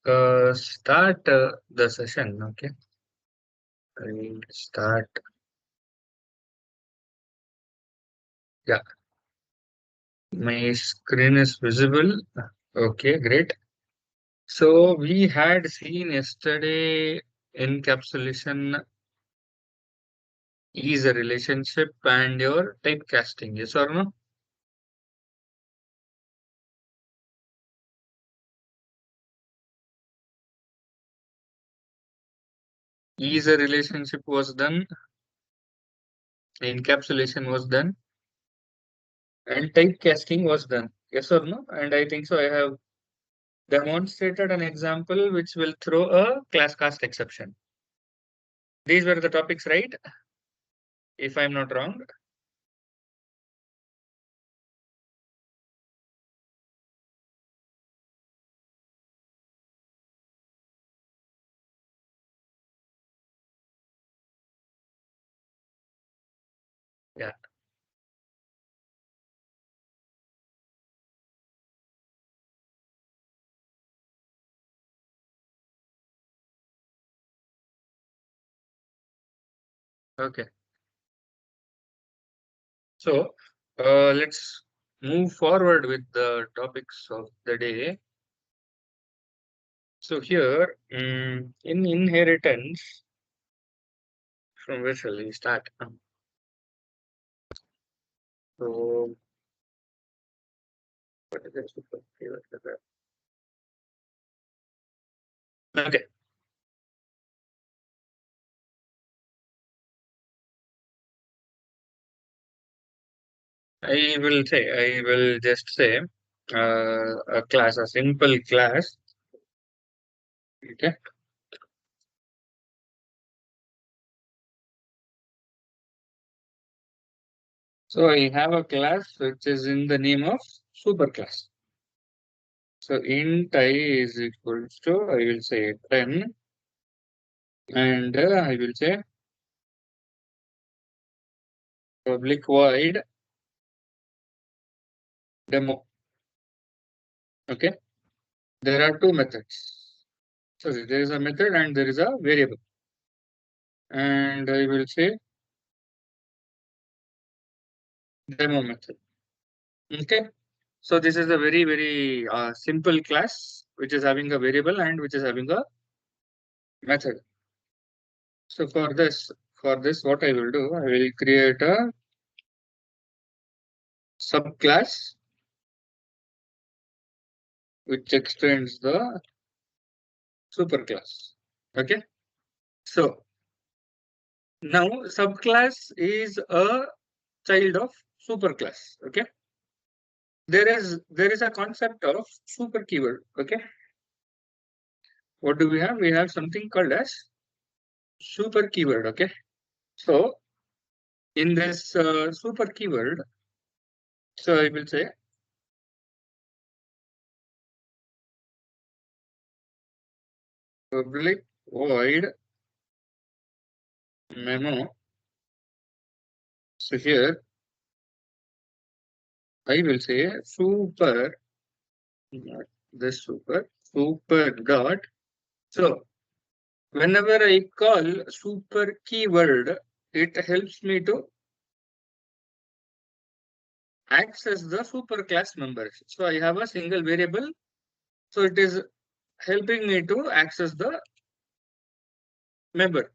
Start the session. Okay, I'll start. Yeah, my screen is visible. Okay, great. So we had seen yesterday encapsulation is a relationship and your typecasting. Yes or no? Is a relationship was done, encapsulation was done, and typecasting was done. Yes or no? And I think so. I have demonstrated an example which will throw a class cast exception. These were the topics, right? If I'm not wrong. Yeah. Okay. So let's move forward with the topics of the day. So here, in inheritance, from where shall we start? So what is it? Okay. I will just say a class, a simple class. Okay. So I have a class which is in the name of superclass. So int I is equals to, I will say 10, and I will say public void demo. Okay. There are two methods. So there is a method and there is a variable. And I will say demo method. Okay. So this is a very simple class which is having a variable and which is having a method. So for this, what I will do, I will create a subclass which extends the superclass. Okay. So now subclass is a child of superclass. Okay. There is a concept of super keyword. Okay. What do we have? We have something called as super keyword. Okay. So in this super keyword, so I will say public void memo. So here I will say super, not this super dot. So whenever I call super keyword, it helps me to access the superclass members. So I have a single variable. So it is helping me to access the member.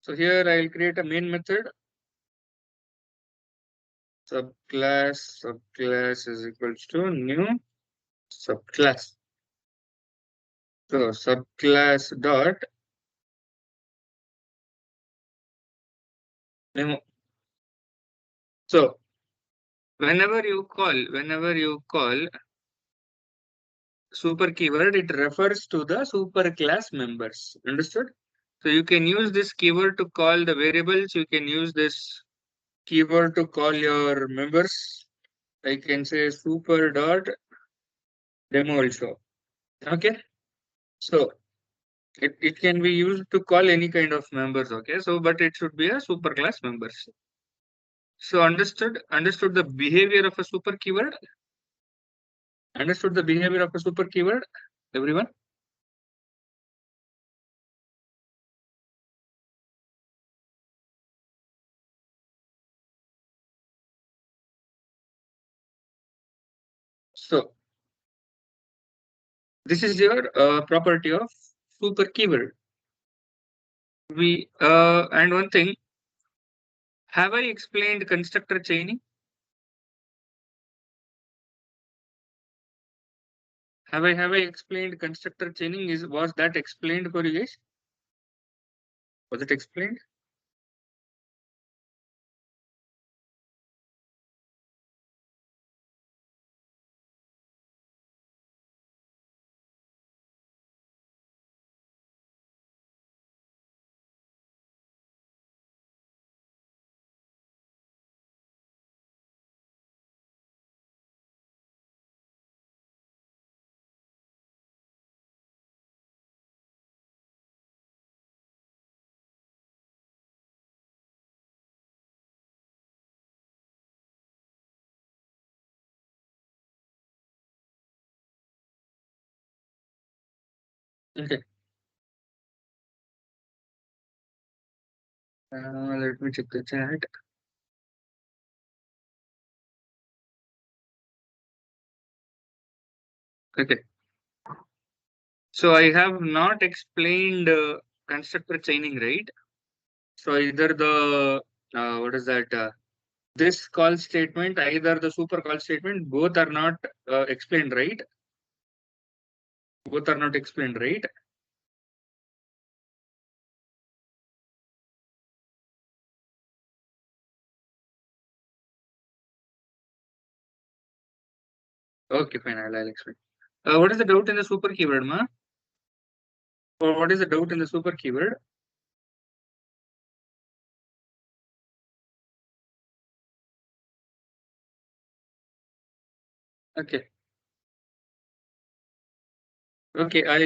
So here I'll create a main method. Subclass is equals to new subclass. So subclass dot memo. So whenever you call super keyword, it refers to the superclass members. Understood? So you can use this keyword to call the variables. You can use this keyword to call your members. I can say super dot demo also. Okay. So it can be used to call any kind of members. Okay. So but it should be a superclass members. So understood the behavior of a super keyword. Understood the behavior of a super keyword, everyone? So this is your property of super keyword. We and one thing, have I explained constructor chaining? Have I explained constructor chaining? Was that explained for you guys? Was it explained? Okay. Let me check the chat. Okay. So I have not explained constructor chaining, right? So either the what is that? This call statement, either the super call statement, both are not explained, right? Both are not explained, right? Okay, fine. I'll explain. What is the doubt in the super keyword, ma? Or what is the doubt in the super keyword? Okay. Okay. How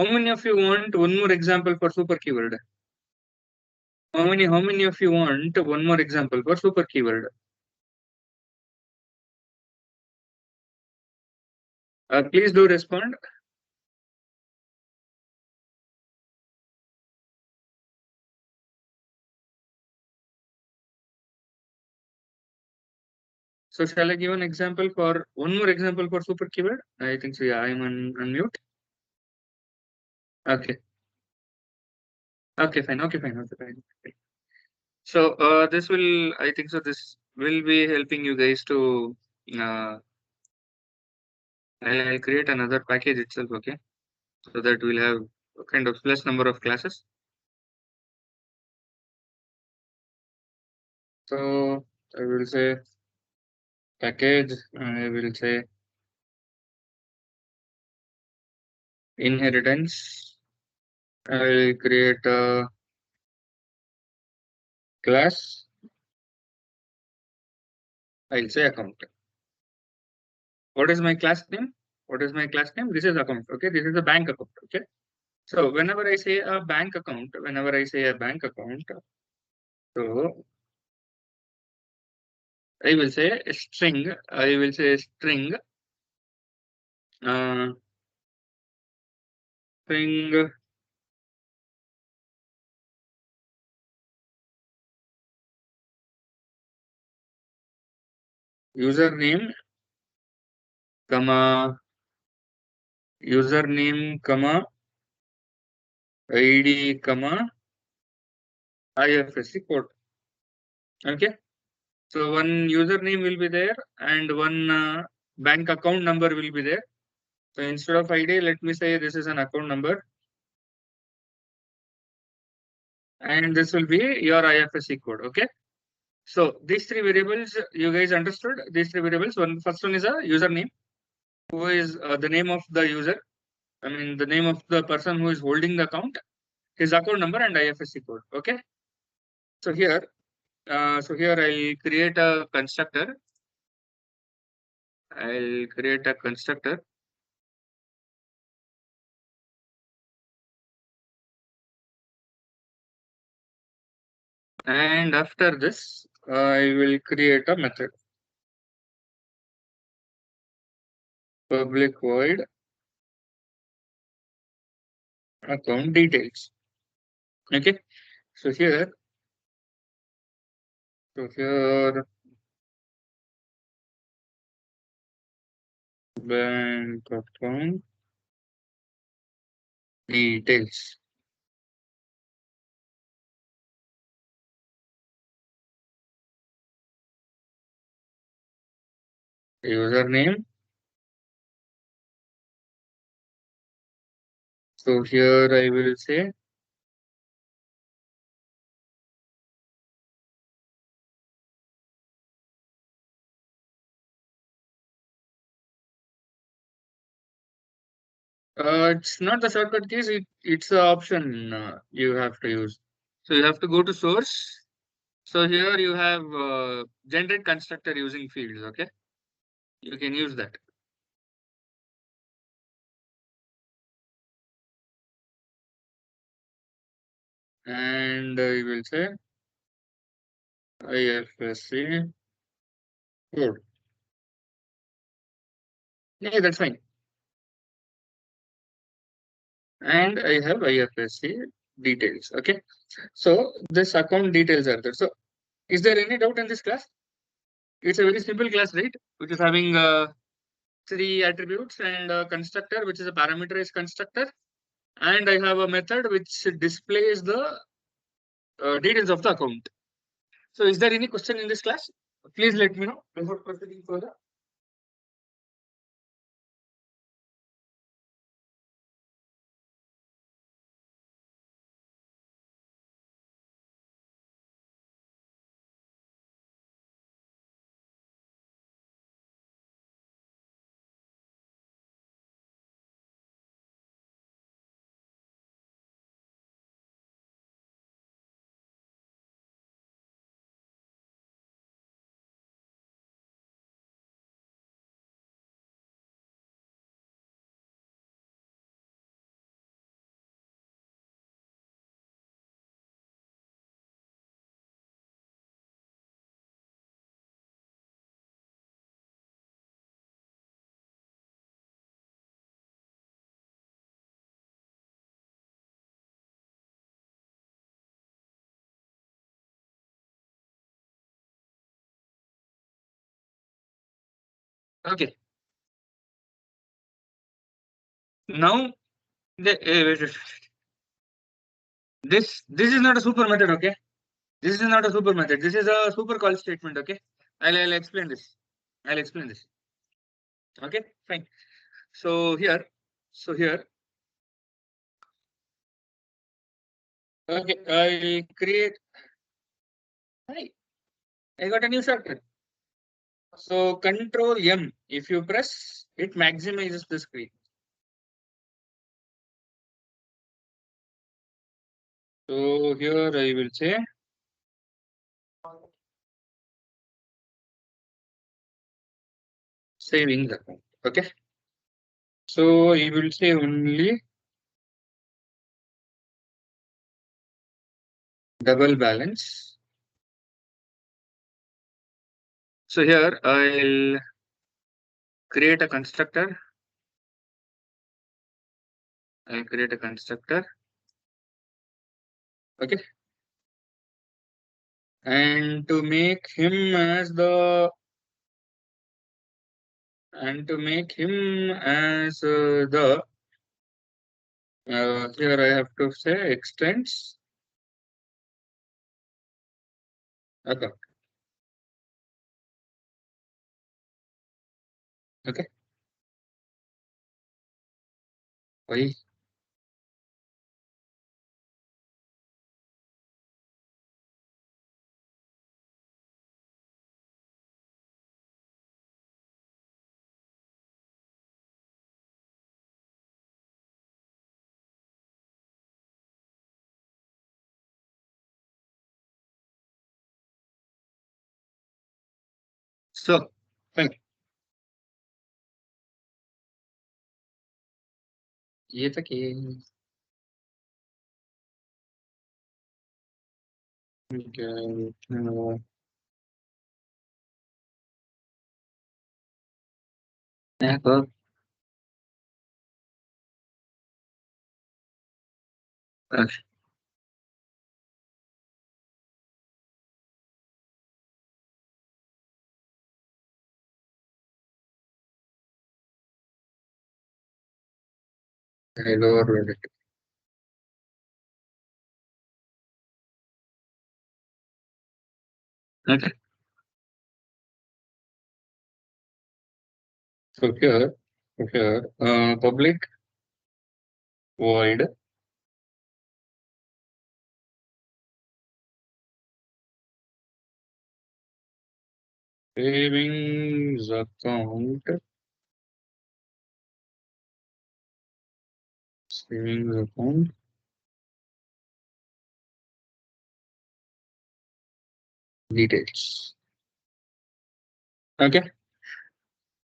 many of you want one more example for super keyword? How many of you want one more example for super keyword? Please do respond. So shall I give an example for one more example for super keyword? I think so. Yeah, I'm on unmute. Okay. Okay, fine. Okay, fine. Okay, fine. Okay. So this will, I think so. This will be helping you guys to. Uh, I'll create another package itself. Okay, so that we'll have a kind of less number of classes. So I will say package. I will say inheritance. I will create a class. I'll say account. What is my class name? What is my class name? This is account. Okay, this is a bank account. Okay. So whenever I say a bank account, whenever I say a bank account, so I will say a string. I will say string. Uh, string username, comma username, comma ID, comma IFSC code. Okay. So one username will be there and one bank account number will be there. So instead of ID, let me say this is an account number and this will be your IFSC code. Okay. So these three variables, you guys understood these three variables. First one is a username, who is the name of the user. I mean the name of the person who is holding the account, his account number and IFSC code. Okay. So here I'll create a constructor. I'll create a constructor. And after this, I will create a method. public void account details. Okay. So here, so here bank account details. Username. So here I will say it's not the shortcut keys, it's an option you have to use. So you have to go to source. So here you have generate constructor using fields. Okay, you can use that. And you will say IFSC code. Yeah, that's fine. And I have IFSC details. Okay, so this account details are there. So is there any doubt in this class? It's a very simple class, right? Which is having three attributes and a constructor, which is a parameterized constructor. And I have a method which displays the details of the account. So is there any question in this class? Please let me know before proceeding further. Okay. Now wait. This is not a super method. Okay. This is not a super method. This is a super call statement. Okay. I'll explain this. I'll explain this. Okay. Fine. So here. So here. Okay. I'll create. Hi. I got a new shortcut. So Control M. If you press, it maximizes the screen. So here I will say savings account. Okay. So I will say only double balance. So here I'll create a constructor. I'll create a constructor. Okay. And to make him as the the here I have to say extends account. Okay. Why? So fine. ये तक ये Okay. I overload it. Okay. So here, public void savings account details. Okay.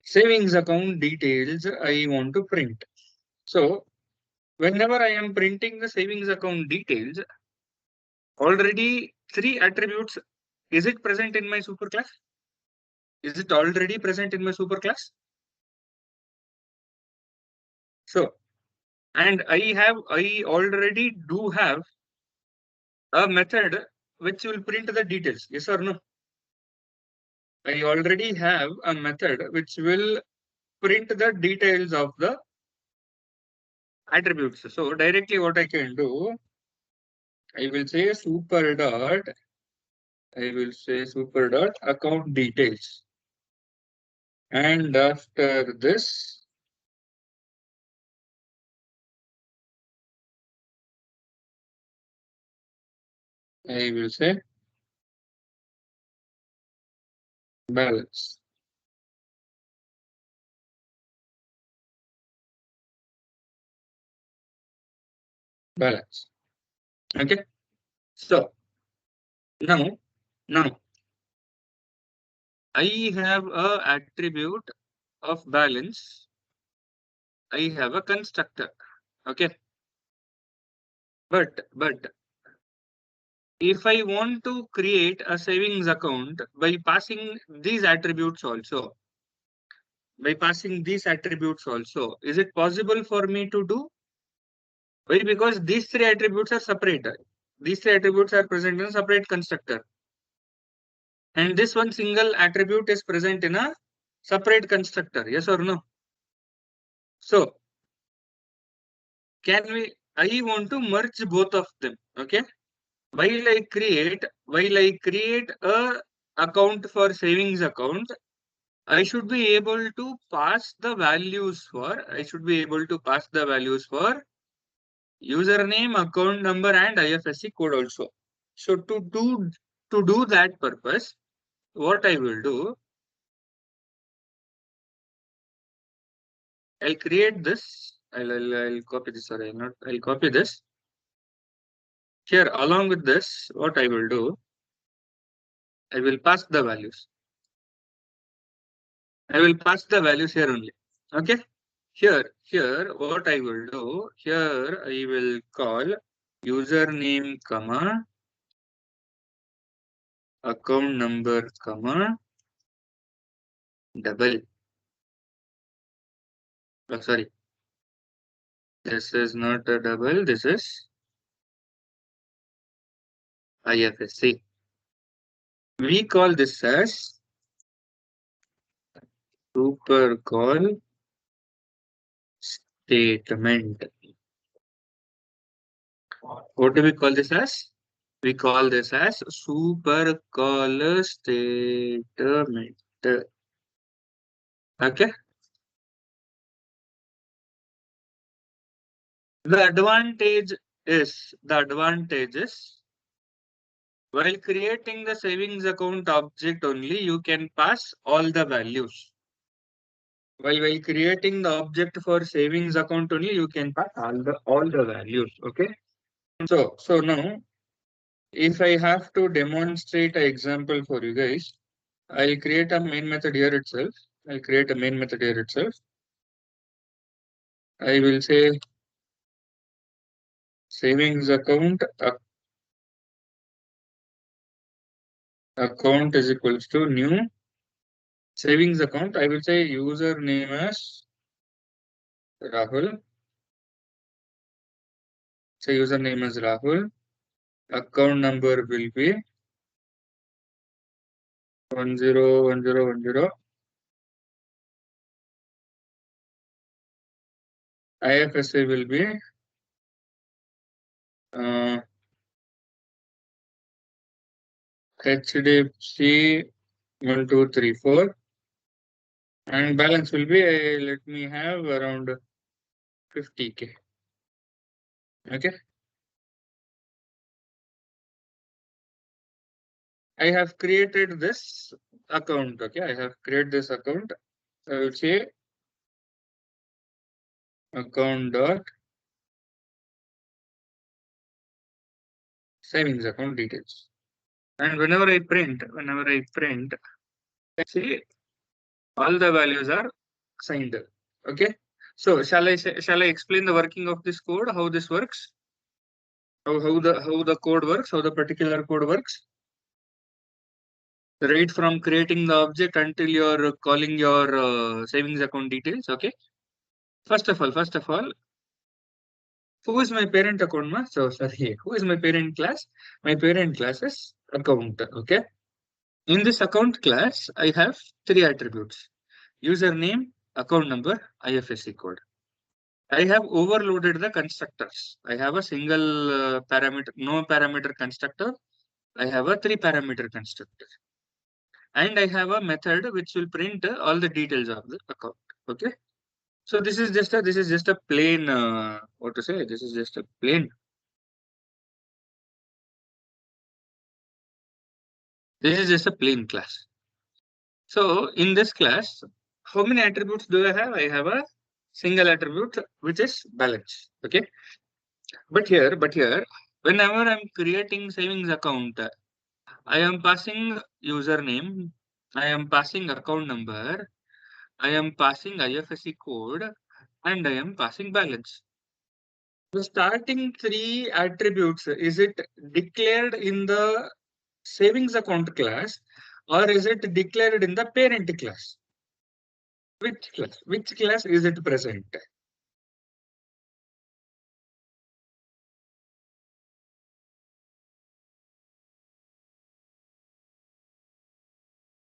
Savings account details I want to print. So whenever I am printing the savings account details, already three attributes. Is it present in my superclass? Is it already present in my superclass? So, and I already do have a method which will print the details. Yes or no? I already have a method which will print the details of the attributes. So directly what I can do, I will say super dot account details. And after this, I will say balance. Balance. Okay. So now, now I have a attribute of balance. I have a constructor. Okay. But if I want to create a savings account by passing these attributes also, is it possible for me to do? Why? Because these three attributes are separate. These three attributes are present in a separate constructor. And this one single attribute is present in a separate constructor. Yes or no? So I want to merge both of them. Okay. While I create a account for savings account, I should be able to pass the values for username, account number, and IFSC code also. So to do that purpose, what I will do, I'll create this. I'll copy this. Sorry, not. I'll copy this here. Along with this, what I will do, I will pass the values. I will pass the values here only. Okay. Here, what I will do, here I will call username, comma, account number, comma, double. Oh, sorry, this is not a double, this is IFSC. We call this as super call statement. What do we call this as? We call this as super call statement. Okay. The advantage is while creating the savings account object only, you can pass all the values. While creating the object for savings account only, you can pass all the values. Okay. So now, if I have to demonstrate an example for you guys, I'll create a main method here itself. I will say savings account is equals to new savings account. I will say username as Rahul, Say username is Rahul. Account number will be 101010. IFSC will be HDFC 1234, and balance will be let me have around 50K. Okay. I have created this account. Okay, I have created this account. I will say account dot savings account details. And whenever I print, see all the values are signed. Okay. So shall I explain the working of this code? How this works? How the code works? How the particular code works? Right from creating the object until you're calling your savings account details. Okay. First of all, who is my parent account? So sorry, who is my parent class? My parent class is account. Okay. In this account class, I have three attributes: username, account number, IFSC code. I have overloaded the constructors. I have a single parameter, no parameter constructor. I have a three parameter constructor, and I have a method which will print all the details of the account. Okay. So this is just a plain what to say? This is just a plain. This is just a plain class. So in this class, how many attributes do I have? I have a single attribute which is balance. Okay. But here, whenever I'm creating savings account, I am passing username, I am passing account number, I am passing IFSC code, and I am passing balance. The starting three attributes, is it declared in the savings account class or is it declared in the parent class? Which class? Which class is it present?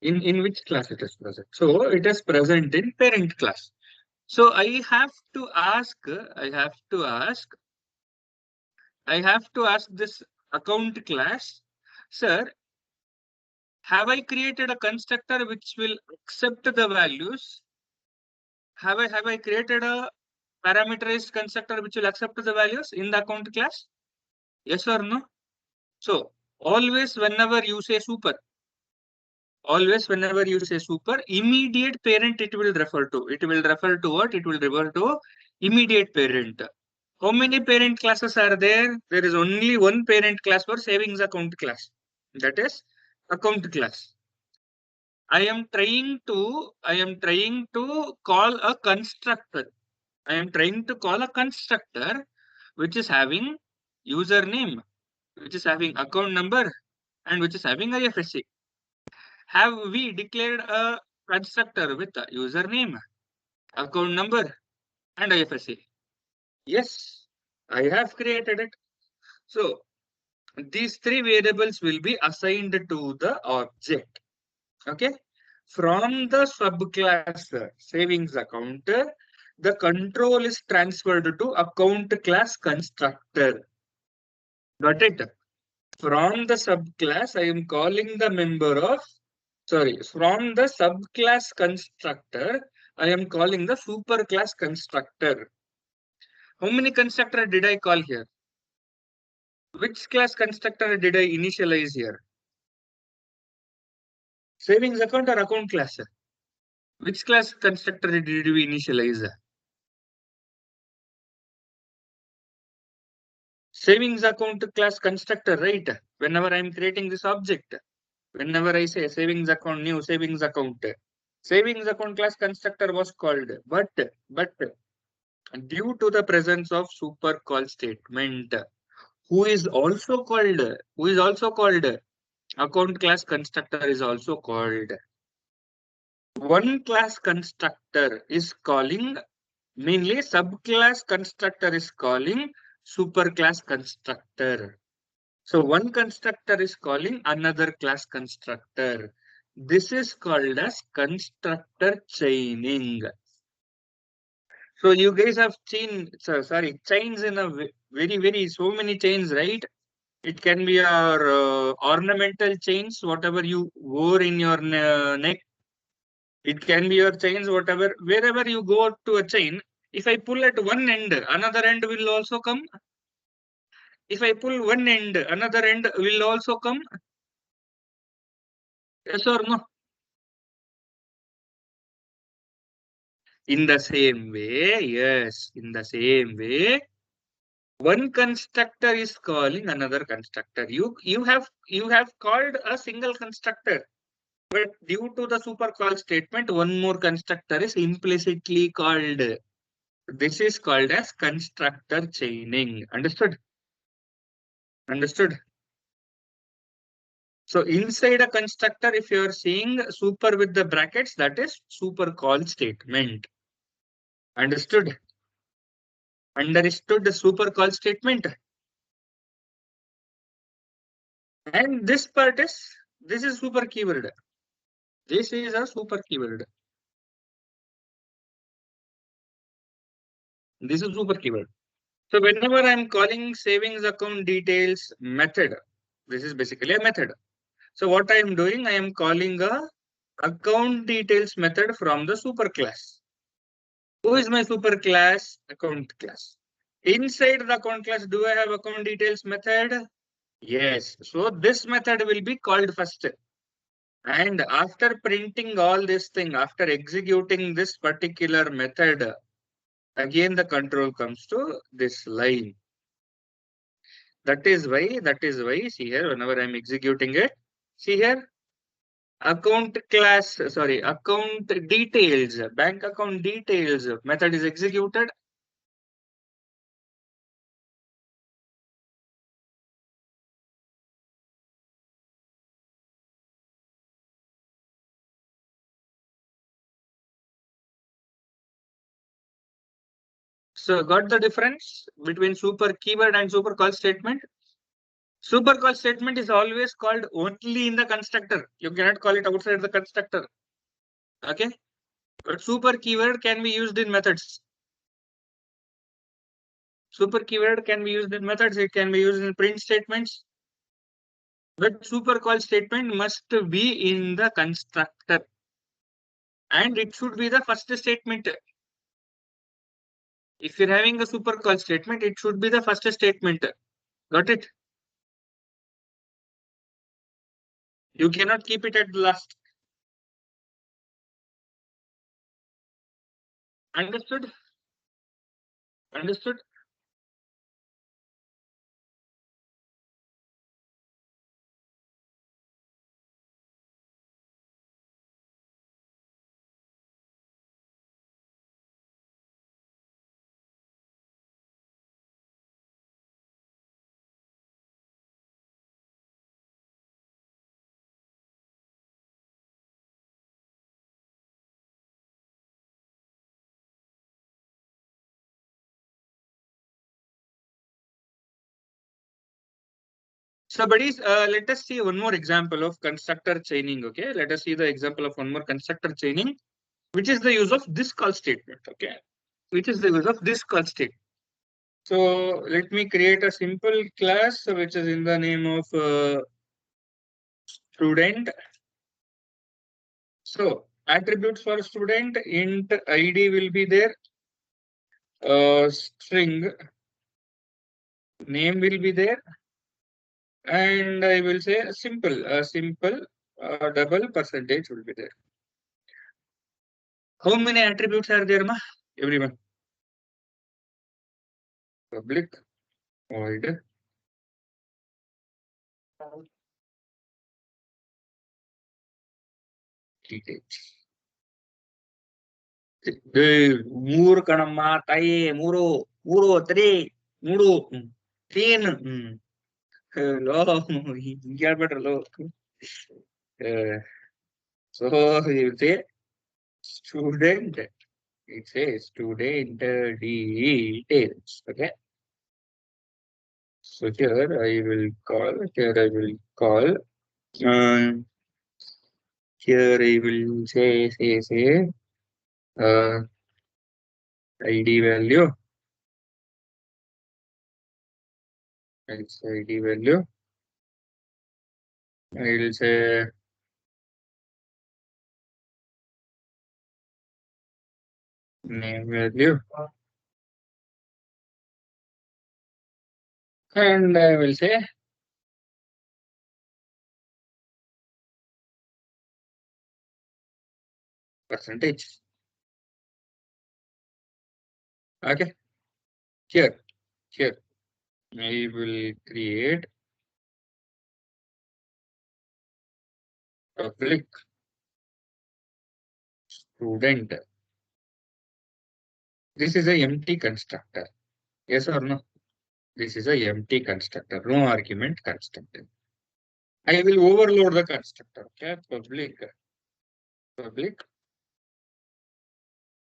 In which class it is present? So it is present in parent class. So I have to ask this account class, sir, have I created a constructor which will accept the values? Have I created a parameterized constructor which will accept the values in the account class? Yes or no? So always whenever you say super, immediate parent it will refer to. It will refer to what? It will refer to immediate parent. How many parent classes are there? There is only one parent class for savings account class. That is account class. I am trying to call a constructor. I am trying to call a constructor which is having username, which is having account number, and which is having IFSC. Have we declared a constructor with a username, account number, and IFSC? Yes, I have created it. So these three variables will be assigned to the object. Okay. From the subclass savings account, the control is transferred to account class constructor. Got it? From the subclass, I am calling the member of, sorry, from the subclass constructor, I am calling the superclass constructor. How many constructor did I call here? Which class constructor did I initialize here? Savings account or account class? Which class constructor did we initialize? Savings account class constructor, right? Whenever I'm creating this object, whenever I say savings account, new savings account class constructor was called, but due to the presence of super call statement, who is also called account class constructor is also called. One class constructor is calling, mainly subclass constructor is calling superclass constructor. So one constructor is calling another class constructor. This is called as constructor chaining. So you guys have chains in a very so many chains, right? It can be your ornamental chains, whatever you wore in your neck. It can be your chains, whatever, wherever you go to a chain. If I pull at one end, another end will also come. If I pull one end, another end will also come. Yes or no? In the same way, yes, in the same way, one constructor is calling another constructor. You have called a single constructor, but due to the super call statement, one more constructor is implicitly called. This is called as constructor chaining. Understood? Understood? So inside a constructor, if you are seeing super with the brackets, that is super call statement. Understood? Understood the super call statement. And this is super keyword. This is a super keyword. This is super keyword. So whenever I'm calling savings account details method, this is basically a method. So what I am doing, I am calling a account details method from the super class. Who is my super class? Account class. Inside the account class, do I have account details method? Yes. So this method will be called first. And after printing all this thing, after executing this particular method, again the control comes to this line. That is why, see here, whenever I'm executing it, see here, account details, bank account details method is executed. So got the difference between super keyword and super call statement? Super call statement is always called only in the constructor. You cannot call it outside the constructor. Okay. But super keyword can be used in methods. Super keyword can be used in methods. It can be used in print statements. But super call statement must be in the constructor. And it should be the first statement. If you're having a super call statement, it should be the first statement. Got it? You cannot keep it at the last. Understood? Understood? So, buddies, let us see one more example of constructor chaining. Okay, let us see the example of one more constructor chaining, which is the use of this call statement. Okay, which is the use of this call statement. So, let me create a simple class which is in the name of student. So, attributes for student, int ID will be there, string name will be there, and I will say simple double percentage will be there. How many attributes are there, ma? Everyone. Public void details. ಮೂರು ಕಣಮ್ಮ ತಾಯಿ ಮೂರು ಮೂರು three ಮೂರು ತೀನ್ low ಹಿಂಗೆ ಹೇಳ್ಬೇಡ್ರಲ್ಲೋ so say student, it says student details. Okay, So here I will call, um, here I will say, uh, ID value, it's ID value, I will say name value, and I will say percentage. Okay, here, here, I will create public student. This is a empty constructor. Yes or no? This is a empty constructor, no argument constructor. I will overload the constructor. Okay, public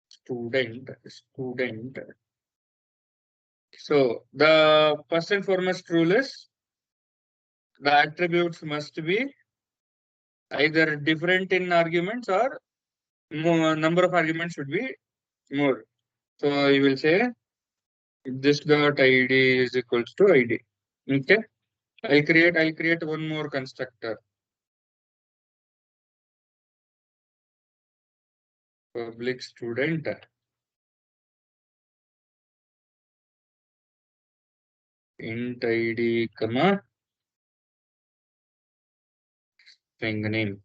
student. So the first and foremost rule is the attributes must be either different in arguments or more, number of arguments should be more. So you will say this dot id is equals to id. Okay. I'll create one more constructor. Public student int id comma string name.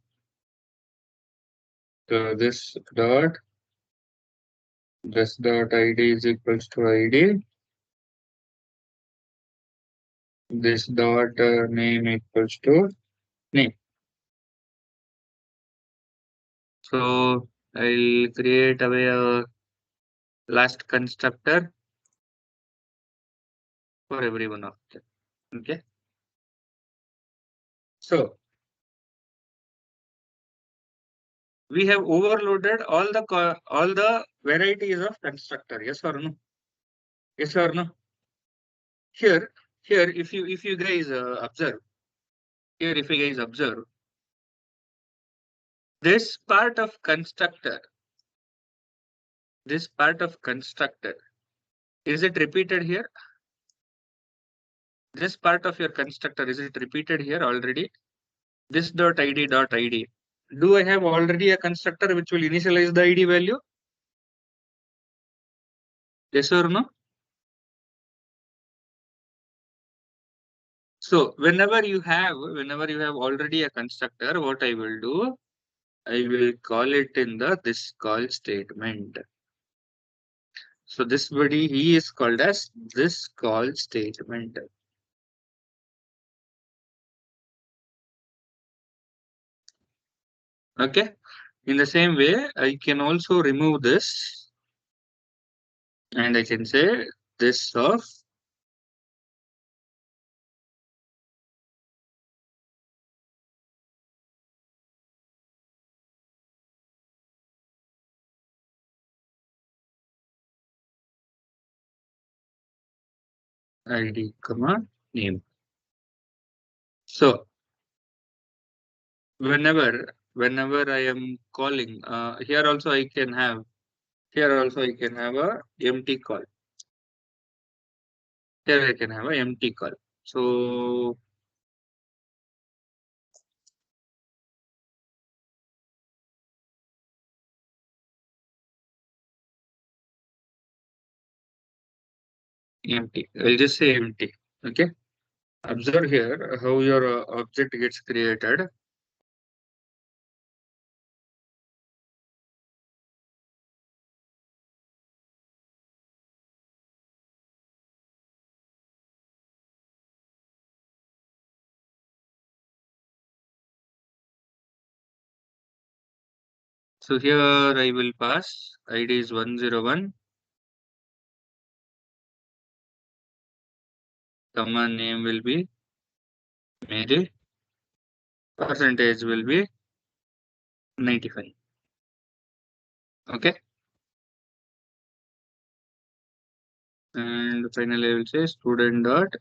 So this dot id is equals to id. This dot name equals to name. So I'll create a last constructor for every one of them. Okay. So we have overloaded all the varieties of constructor. Yes or no? Yes or no? Here, here, if you guys observe, here if you guys observe, this part of constructor, this part of constructor, is it repeated here? This part of your constructor, is it repeated here already? This dot id dot id. Do I have already a constructor which will initialize the id value? Yes or no? So whenever you have already a constructor, what I will do, I will call it in the this call statement. So this body he is called as this call statement. Okay. In the same way, I can also remove this and I can say this of id comma name. So whenever I am calling, here also I can have a empty call. Here I can have a empty call. So empty. I'll just say empty. Okay. Observe here how your object gets created. So here I will pass ID is 101. Command name will be Mary. Percentage will be 95. Okay. And finally I will say student dot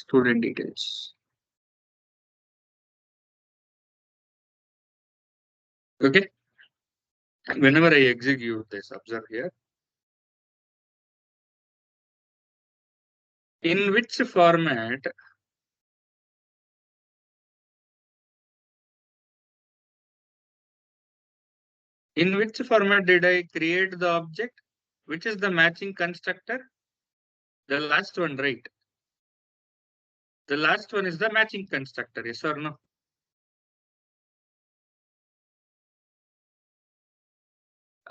student details. Okay. Whenever I execute this, observe here. In which format did I create the object? Which is the matching constructor? The last one, right? The last one is the matching constructor, yes or no?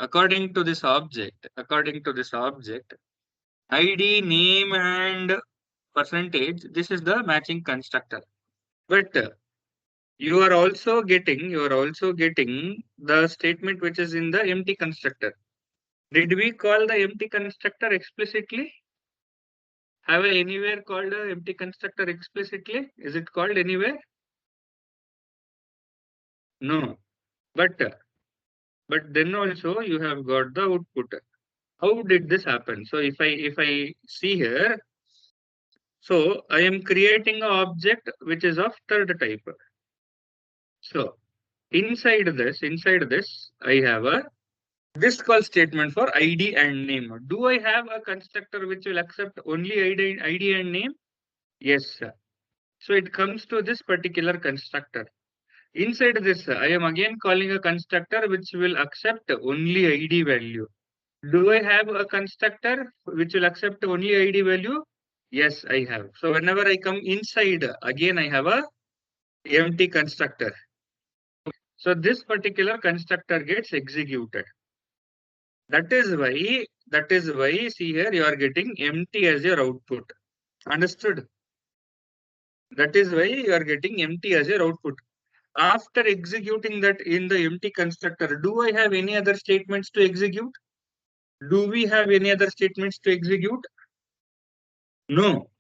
According to this object, ID, name, and percentage, this is the matching constructor. But you are also getting the statement which is in the empty constructor. Did we call the empty constructor explicitly? Have I anywhere called a empty constructor explicitly? Is it called anywhere? No. But then also you have got the output. How did this happen? So if I see here, so I am creating an object which is of third type. So inside this, I have a this call statement for ID and name. Do I have a constructor which will accept only ID and name? Yes, sir. So it comes to this particular constructor. Inside this, I am again calling a constructor which will accept only ID value. Do I have a constructor which will accept only ID value? Yes, I have. So whenever I come inside, again I have a empty constructor. So this particular constructor gets executed. That is why, see here, you are getting empty as your output. Understood? That is why you are getting empty as your output. After executing that in the empty constructor, do I have any other statements to execute? Do we have any other statements to execute? No.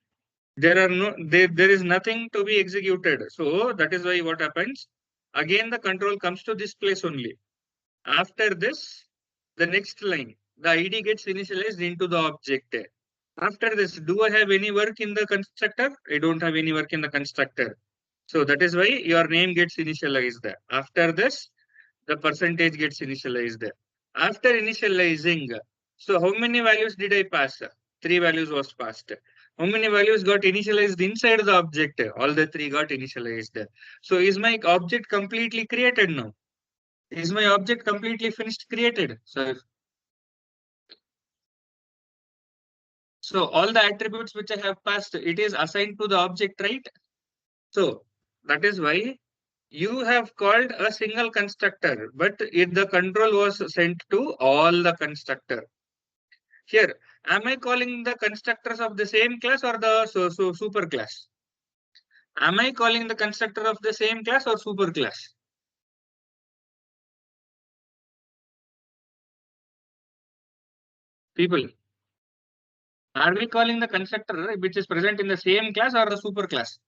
There is nothing to be executed. So that is why what happens? Again, the control comes to this place only. After this, the next line, the ID gets initialized into the object. After this, do I have any work in the constructor? I don't have any work in the constructor. So that is why your name gets initialized. After this, the percentage gets initialized. After initializing, so how many values did I pass? Three values was passed. How many values got initialized inside the object? All the three got initialized. So is my object completely created now? Is my object completely finished created? So all the attributes which I have passed, it is assigned to the object, right? So that is why you have called a single constructor, but if the control was sent to all the constructor. Here, am I calling the constructors of the same class or the super class? Am I calling the constructor of the same class or super class? People, are we calling the constructor which is present in the same class or the super class?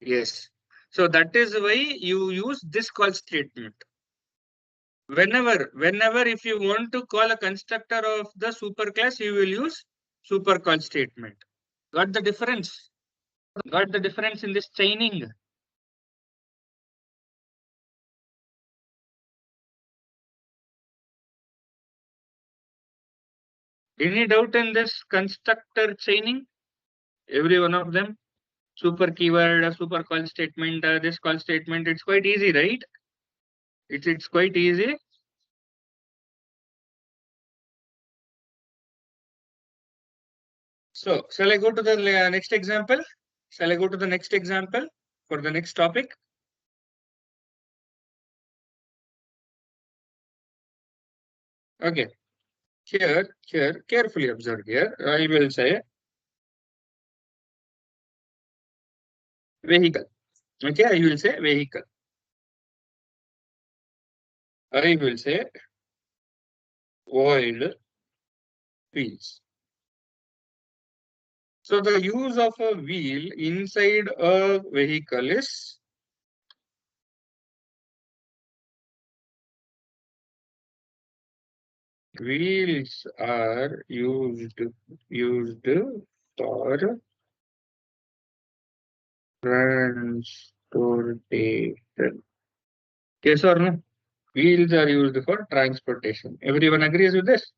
Yes. So that is why you use this call statement. Whenever if you want to call a constructor of the superclass, you will use super call statement. Got the difference? Got the difference in this chaining? Any doubt in this constructor chaining? Every one of them? Super keyword, super call statement, this call statement, it's quite easy, right? It's quite easy. So, shall I go to the next example? Shall I go to the next example for the next topic? Okay. Here, carefully observe here. I will say vehicle. Okay, I will say vehicle. I will say oiled wheels. So the use of a wheel inside a vehicle is wheels are used transportation. Yes or no? Wheels are used for transportation. Everyone agrees with this?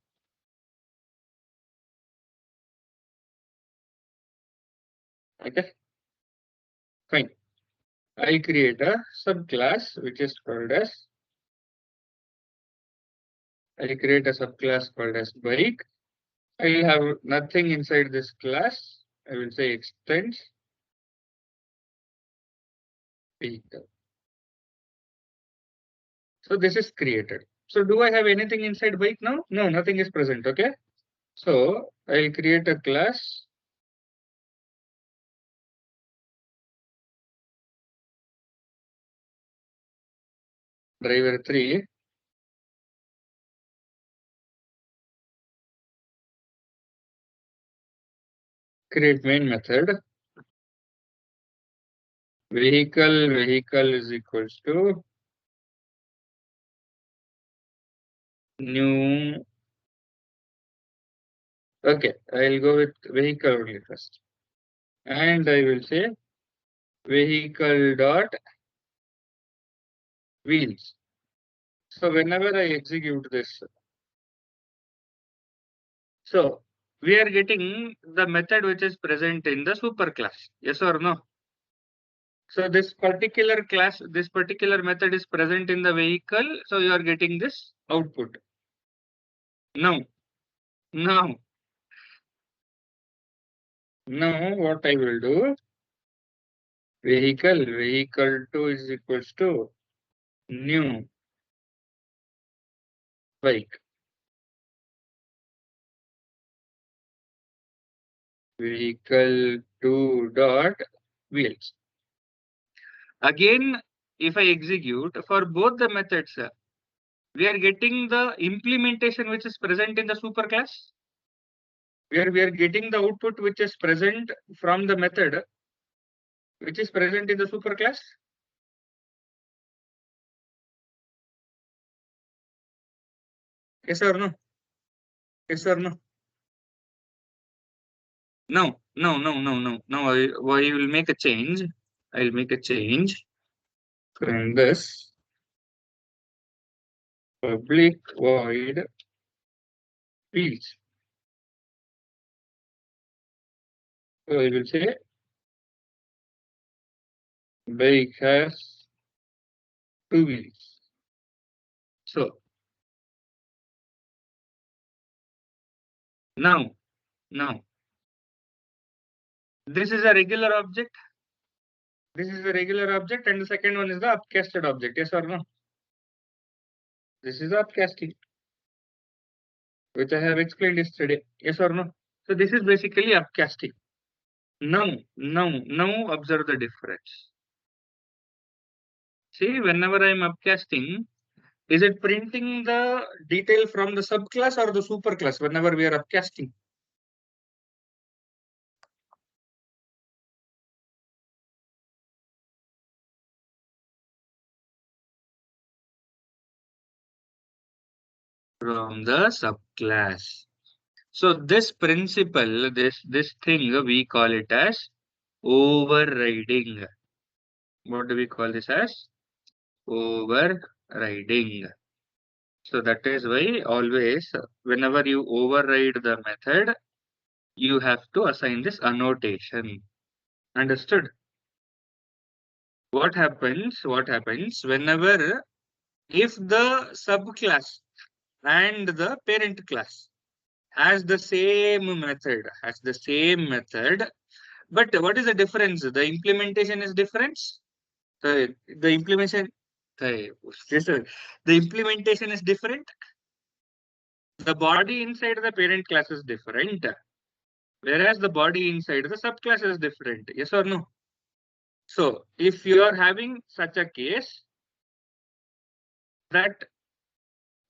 Okay, fine. I create a subclass which is called as bike. I will have nothing inside this class. I will say extends vehicle. So this is created. So do I have anything inside bike now? No, nothing is present. Okay. So I'll create a class driver3, create main method, vehicle is equals to new. Okay, I'll go with vehicle only first. And I will say vehicle dot wheels. So whenever I execute this, so we are getting the method which is present in the superclass. Yes or no? So this particular class, this particular method is present in the vehicle. So you are getting this output. Now, now, now what I will do, vehicle2 is equals to new bike. Vehicle2 dot wheels. Again, if I execute for both the methods, we are getting the implementation which is present in the superclass. Where we are getting the output which is present from the method which is present in the superclass. Yes or no? Yes or no? No, no, no, no, no. No, I will make a change. I'll make a change. In this public void fields. So I will say bike has two wheels. So now this is a regular object. This is a regular object, and the second one is the upcasted object. Yes or no? This is upcasting, which I have explained yesterday. Yes or no? So this is basically upcasting. Now observe the difference. See, whenever I am upcasting, is it printing the detail from the subclass or the superclass whenever we are upcasting? From the subclass. So this principle, this thing, we call it as overriding. What do we call this as? Overriding. So that is why always whenever you override the method, you have to assign this annotation. Understood? What happens whenever if the subclass and the parent class has the same method, but what is the difference? The implementation is different. The implementation, the, the implementation is different. The body inside the parent class is different, whereas the body inside the subclass is different. Yes or no? So if you are having such a case, that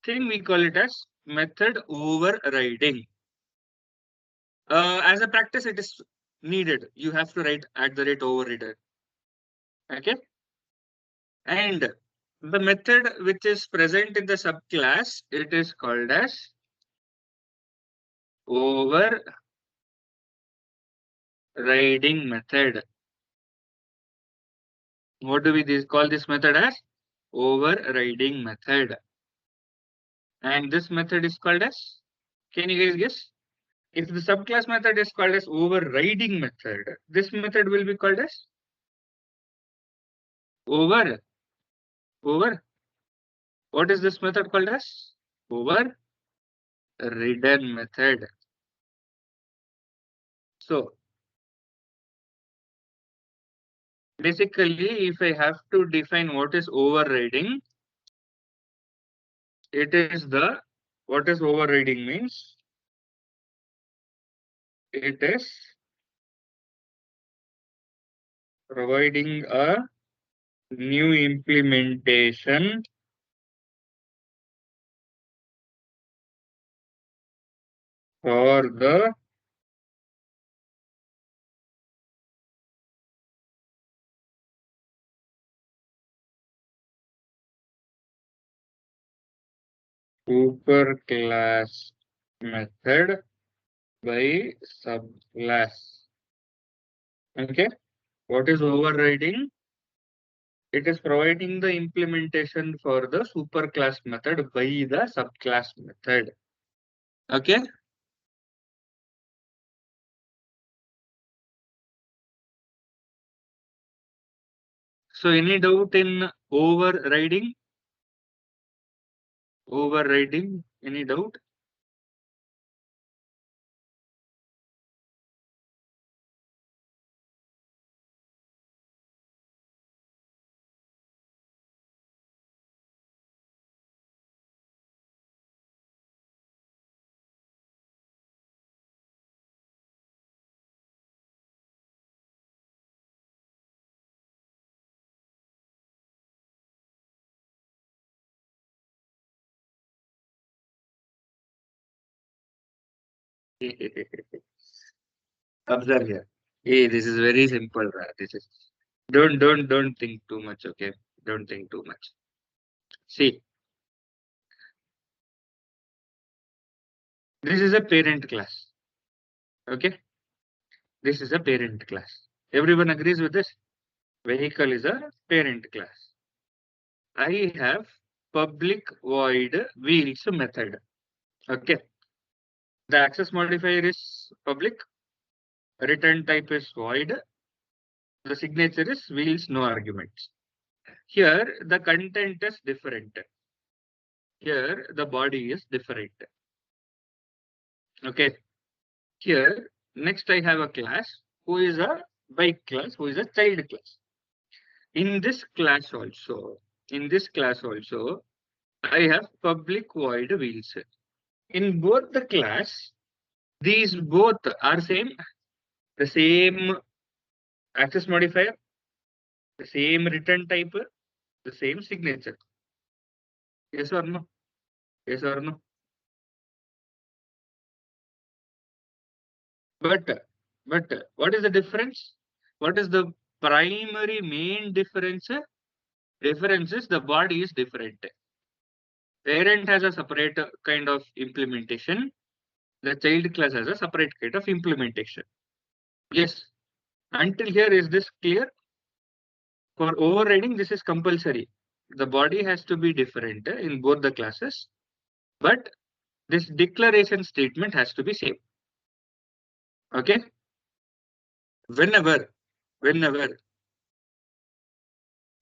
thing we call it as method overriding. As a practice, it is needed. You have to write @ overrider. Okay. And the method which is present in the subclass, it is called as overriding. overriding method. What do we call this method as? Overriding method. And this method is called as? Can you guys guess? If the subclass method is called as overriding method, this method will be called as over. Over. What is this method called as? Overridden method. So basically, if I have to define what is overriding, it is the what is overriding means it is providing a new implementation for the superclass method by subclass. Okay, what is overriding? It is providing the implementation for the superclass method by the subclass method. Okay. So any doubt in overriding? Overriding? Any doubt? Observe here. Hey, this is very simple. This is don't think too much. Okay, don't think too much. See, this is a parent class. Okay, this is a parent class. Everyone agrees with this. Vehicle is a parent class. I have public void wheels method. Okay, the access modifier is public. Return type is void. The signature is wheels no arguments. Here the content is different. Here the body is different. Okay. Here next I have a class who is a bike class, who is a child class. In this class also, I have public void wheels. In both the class, these both are same, the same access modifier, the same return type, the same signature. Yes or no? Yes or no? But what is the difference? What is the primary main difference? Difference is the body is different. Parent has a separate kind of implementation. The child class has a separate kind of implementation. Yes. Until here, is this clear? For overriding, this is compulsory. The body has to be different in both the classes, but this declaration statement has to be same. Okay. Whenever,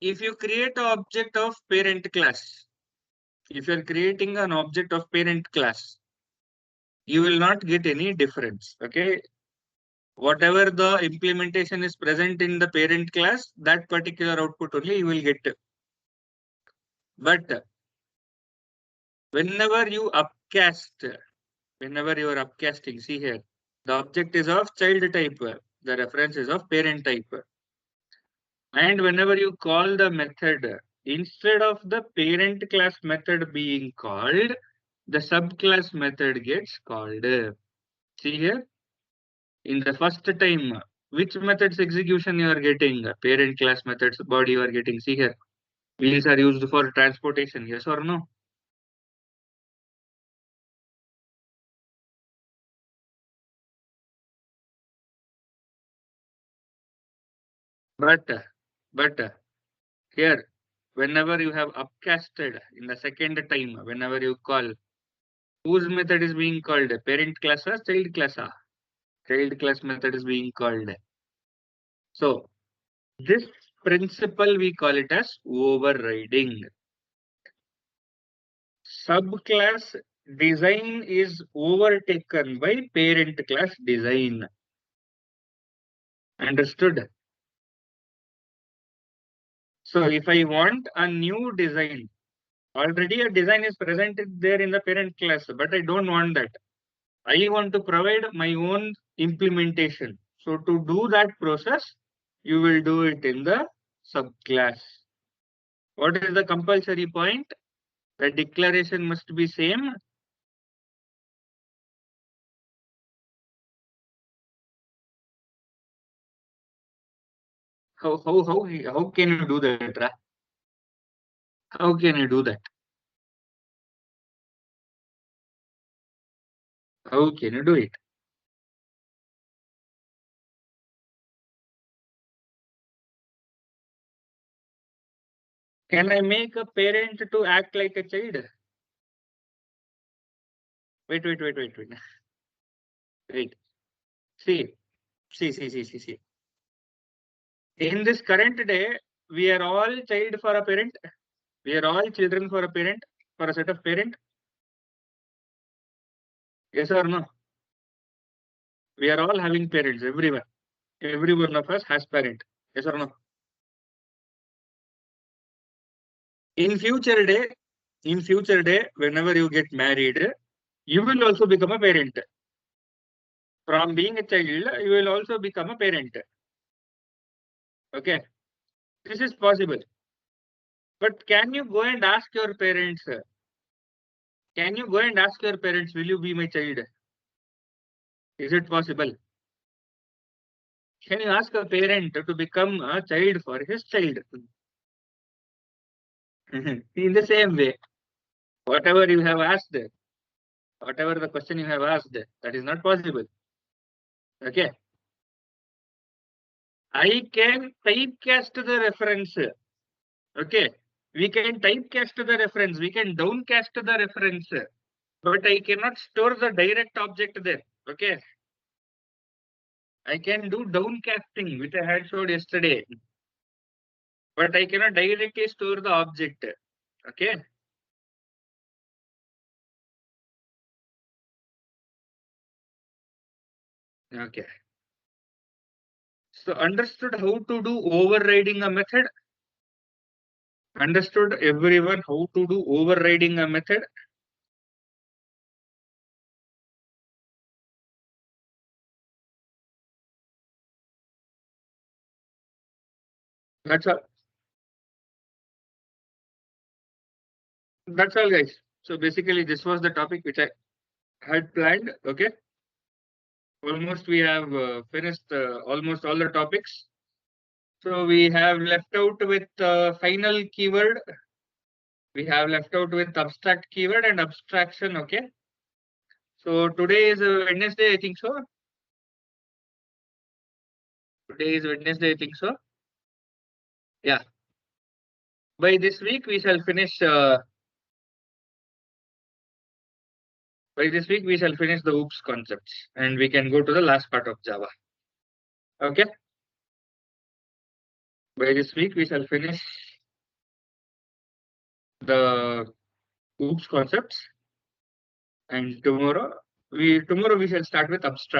if you create an object of parent class, if you're creating an object of parent class, you will not get any difference. Okay. Whatever the implementation is present in the parent class, that particular output only you will get. But whenever you upcast, whenever you are upcasting, see here, the object is of child type, the reference is of parent type. And whenever you call the method, instead of the parent class method being called, the subclass method gets called. See here, in the first time, which methods execution you are getting? Parent class methods body you are getting. See here, wheels are used for transportation. Yes or no? but here, whenever you have upcasted in the second time, whenever you call, whose method is being called? Parent class or child class? Child class method is being called. So this principle we call it as overriding. Subclass design is overtaken by parent class design. Understood? So if I want a new design, already a design is presented there in the parent class, but I don't want that. I want to provide my own implementation. So to do that process, you will do it in the subclass. What is the compulsory point? The declaration must be same. How can you do that? How can you do that? How can you do it? Can I make a parent to act like a child? Wait. Wait. See, see. In this current day, we are all child for a parent. We are all children for a parent, for a set of parent. Yes or no? We are all having parents, everyone. Every one of us has parent. Yes or no? In future day, whenever you get married, you will also become a parent. From being a child, you will also become a parent. Okay, this is possible. But can you go and ask your parents? Can you go and ask your parents, will you be my child? Is it possible? Can you ask a parent to become a child for his child? In the same way, whatever you have asked, whatever the question you have asked, that is not possible. Okay. I can typecast the reference. Okay. We can typecast the reference. We can downcast the reference. But I cannot store the direct object there. Okay. I can do downcasting, which I had showed yesterday. But I cannot directly store the object. Okay. Okay. So understood how to do overriding a method? Understood everyone how to do overriding a method? That's all. That's all, guys. So basically, this was the topic which I had planned. Okay. Almost we have finished almost all the topics. So we have left out with final keyword. We have left out with abstract keyword and abstraction. Okay. So today is Wednesday, I think so. Today is Wednesday, I think so. Yeah. By this week, we shall finish. By this week, we shall finish the OOPS concepts, and we can go to the last part of Java. Okay. By this week, we shall finish the OOPS concepts, and tomorrow we shall start with abstract.